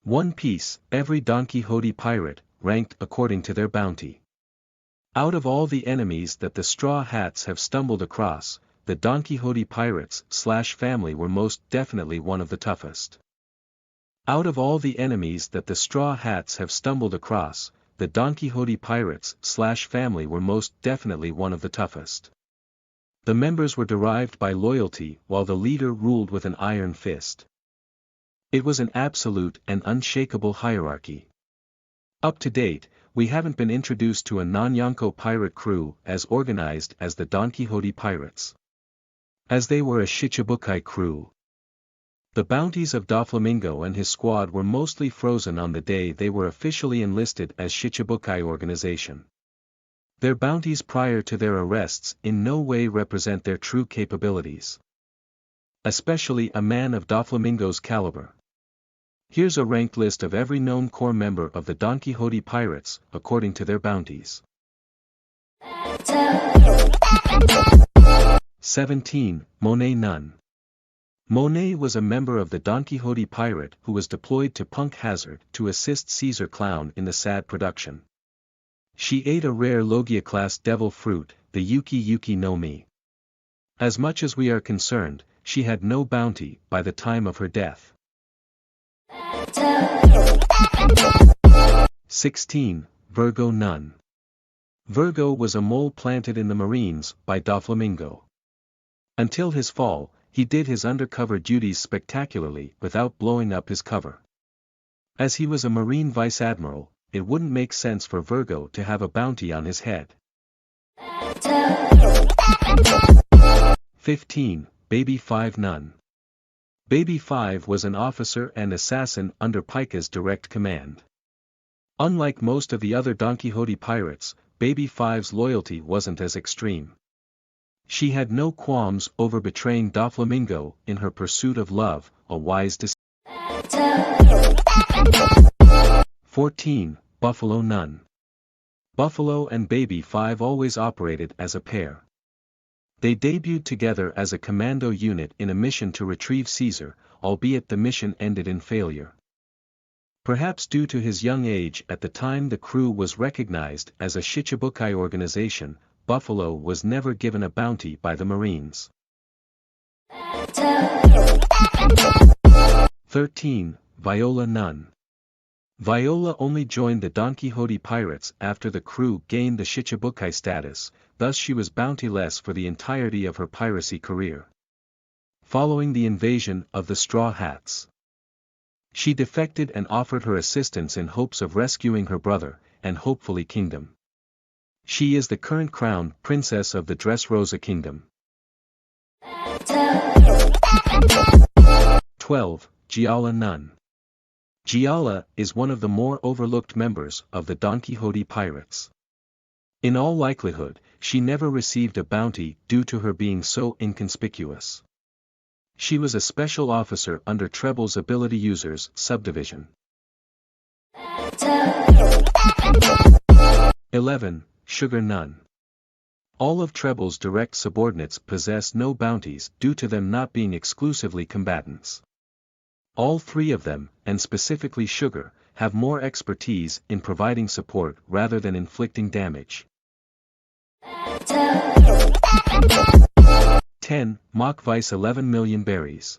One Piece, every Donquixote pirate, ranked according to their bounty. Out of all the enemies that the Straw Hats have stumbled across, the Donquixote pirates/family were most definitely one of the toughest. Out of all the enemies that the Straw Hats have stumbled across, the Donquixote pirates/family were most definitely one of the toughest. The members were derived by loyalty while the leader ruled with an iron fist. It was an absolute and unshakable hierarchy. Up to date, we haven't been introduced to a non-Yonko pirate crew as organized as the Donquixote pirates. As they were a Shichibukai crew. The bounties of Doflamingo and his squad were mostly frozen on the day they were officially enlisted as Shichibukai organization. Their bounties prior to their arrests in no way represent their true capabilities. Especially a man of Doflamingo's caliber. Here's a ranked list of every known core member of the Donquixote pirates, according to their bounties. 17. Monet Nun. Monet was a member of the Donquixote pirate who was deployed to Punk Hazard to assist Caesar Clown in the sad production. She ate a rare Logia-class devil fruit, the Yuki Yuki no Mi. As much as we are concerned, she had no bounty by the time of her death. 16. Virgo Nun. Virgo was a mole planted in the Marines by Doflamingo. Until his fall, he did his undercover duties spectacularly without blowing up his cover. As he was a Marine Vice Admiral, it wouldn't make sense for Virgo to have a bounty on his head. 15. Baby 5 Nun. Baby 5 was an officer and assassin under Pika's direct command. Unlike most of the other Donquixote pirates, Baby 5's loyalty wasn't as extreme. She had no qualms over betraying Doflamingo in her pursuit of love, a wise decision. 14. Buffalo Nun. Buffalo and Baby 5 always operated as a pair. They debuted together as a commando unit in a mission to retrieve Caesar, albeit the mission ended in failure. Perhaps due to his young age at the time the crew was recognized as a Shichibukai organization, Buffalo was never given a bounty by the Marines. 13. Viola Nun. Viola only joined the Donquixote pirates after the crew gained the Shichibukai status, thus she was bountyless for the entirety of her piracy career. Following the invasion of the Straw Hats, she defected and offered her assistance in hopes of rescuing her brother, and hopefully kingdom. She is the current crown princess of the Dressrosa Kingdom. 12. Giala Nun. Giala is one of the more overlooked members of the Donquixote pirates. In all likelihood, she never received a bounty due to her being so inconspicuous. She was a special officer under Treble's ability users subdivision. 11. Sugar Nun. All of Treble's direct subordinates possess no bounties due to them not being exclusively combatants. All three of them, and specifically Sugar, have more expertise in providing support rather than inflicting damage. 10. Mock Vice 11 million berries.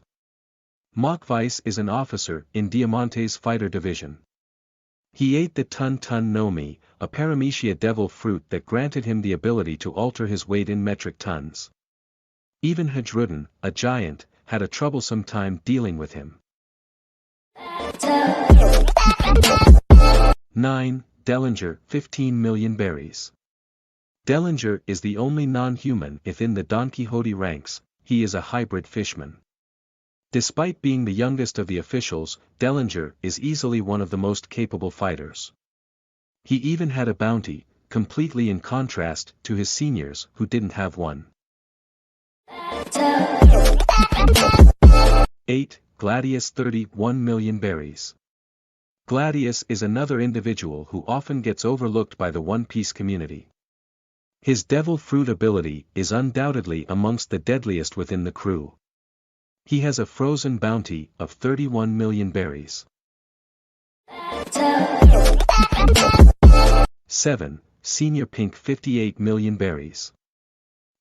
Mock Vice is an officer in Diamante's fighter division. He ate the Tun Tun no Mi, a paramecia devil fruit that granted him the ability to alter his weight in metric tons. Even Hadrudin, a giant, had a troublesome time dealing with him. 9. Dellinger 15 million berries. Dellinger is the only non-human within the Donquixote ranks. He is a hybrid fishman. Despite being the youngest of the officials, Dellinger is easily one of the most capable fighters. He even had a bounty, completely in contrast to his seniors who didn't have one. 8. Gladius 31 million berries. Gladius is another individual who often gets overlooked by the One Piece community. His devil fruit ability is undoubtedly amongst the deadliest within the crew. He has a frozen bounty of 31 million berries. 7. Senior Pink 58 million berries.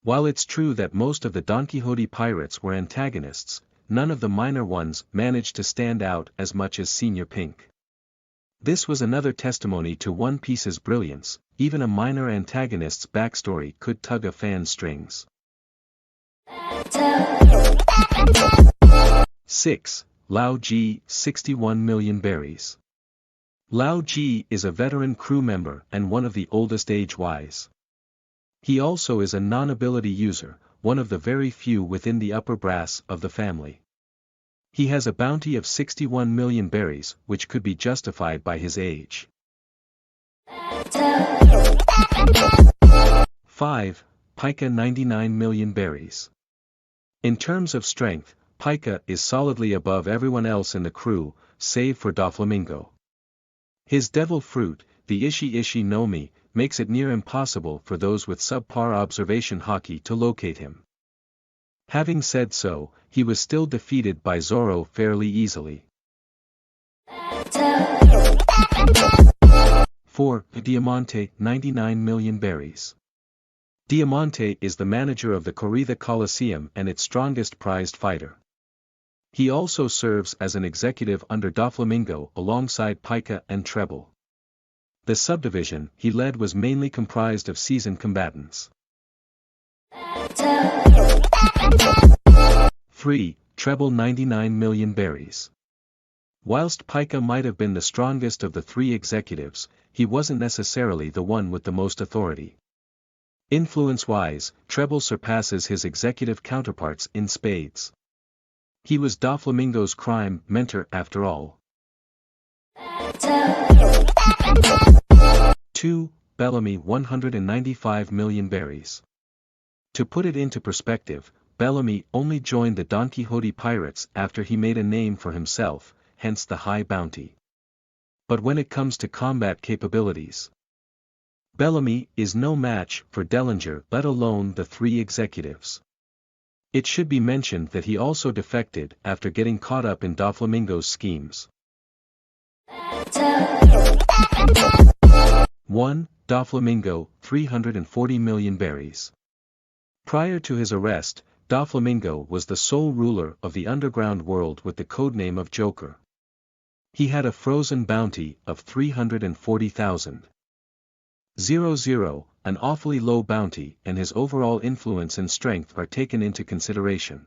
While it's true that most of the Donquixote pirates were antagonists, none of the minor ones managed to stand out as much as Senior Pink. This was another testimony to One Piece's brilliance. Even a minor antagonist's backstory could tug a fan's strings. 6. Lao Ji 61 million berries. Lao Ji is a veteran crew member and one of the oldest age-wise. He also is a non-ability user, one of the very few within the upper brass of the family. He has a bounty of 61 million berries, which could be justified by his age. 5. Pika 99 million berries. In terms of strength, Pika is solidly above everyone else in the crew, save for Doflamingo. His devil fruit, the Ishi Ishi no Mi, makes it near impossible for those with subpar observation haki to locate him. Having said so, he was still defeated by Zoro fairly easily. 4. Diamante 99 million berries. Diamante is the manager of the Corrida Coliseum and its strongest prized fighter. He also serves as an executive under Doflamingo alongside Pika and Treble. The subdivision he led was mainly comprised of seasoned combatants. 3. Treble 99 million berries. Whilst Pika might have been the strongest of the three executives, he wasn't necessarily the one with the most authority. Influence-wise, Treble surpasses his executive counterparts in spades. He was Doflamingo's crime mentor after all. 2. Bellamy 195 million berries. To put it into perspective, Bellamy only joined the Donquixote pirates after he made a name for himself, hence the high bounty. But when it comes to combat capabilities, Bellamy is no match for Dellinger, let alone the three executives. It should be mentioned that he also defected after getting caught up in Doflamingo's schemes. 1. Doflamingo 340 million berries. Prior to his arrest, Doflamingo was the sole ruler of the underground world with the codename of Joker. He had a frozen bounty of 340,000. 0, an awfully low bounty, and his overall influence and strength are taken into consideration.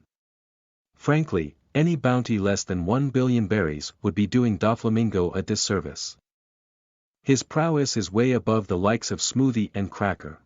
Frankly, any bounty less than 1 billion berries would be doing Doflamingo a disservice. His prowess is way above the likes of Smoothie and Cracker.